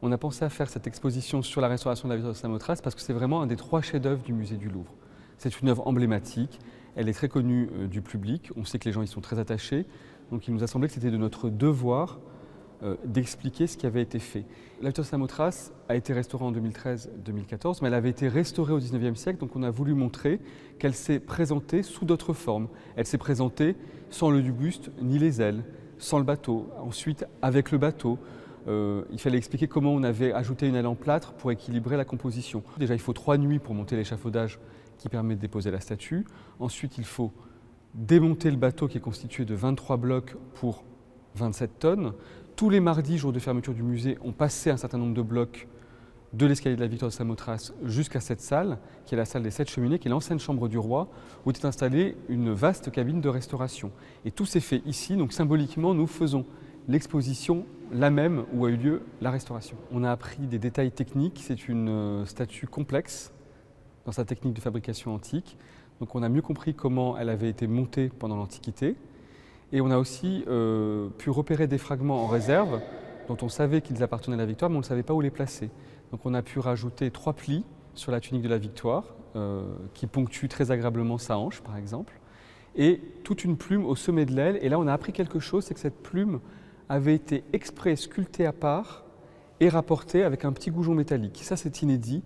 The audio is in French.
On a pensé à faire cette exposition sur la restauration de la Victoire de Samothrace parce que c'est vraiment un des 3 chefs-d'œuvre du musée du Louvre. C'est une œuvre emblématique, elle est très connue du public, on sait que les gens y sont très attachés, donc il nous a semblé que c'était de notre devoir d'expliquer ce qui avait été fait. La Victoire de Samothrace a été restaurée en 2013-2014, mais elle avait été restaurée au XIXe siècle, donc on a voulu montrer qu'elle s'est présentée sous d'autres formes. Elle s'est présentée sans le buste ni les ailes, sans le bateau, ensuite avec le bateau. Il fallait expliquer comment on avait ajouté une aile en plâtre pour équilibrer la composition. Déjà, il faut 3 nuits pour monter l'échafaudage qui permet de déposer la statue. Ensuite, il faut démonter le bateau qui est constitué de 23 blocs pour 27 tonnes. Tous les mardis, jour de fermeture du musée, on passait un certain nombre de blocs de l'escalier de la Victoire de Samothrace jusqu'à cette salle, qui est la salle des 7 cheminées, qui est l'ancienne chambre du roi, où était installée une vaste cabine de restauration. Et tout s'est fait ici, donc symboliquement, nous faisons l'exposition, la même où a eu lieu la restauration. On a appris des détails techniques, c'est une statue complexe dans sa technique de fabrication antique. Donc on a mieux compris comment elle avait été montée pendant l'Antiquité. Et on a aussi pu repérer des fragments en réserve dont on savait qu'ils appartenaient à la Victoire, mais on ne savait pas où les placer. Donc on a pu rajouter 3 plis sur la tunique de la Victoire, qui ponctuent très agréablement sa hanche, par exemple, et toute une plume au sommet de l'aile. Et là, on a appris quelque chose, c'est que cette plume avait été exprès sculptée à part et rapportée avec un petit goujon métallique. Ça, c'est inédit.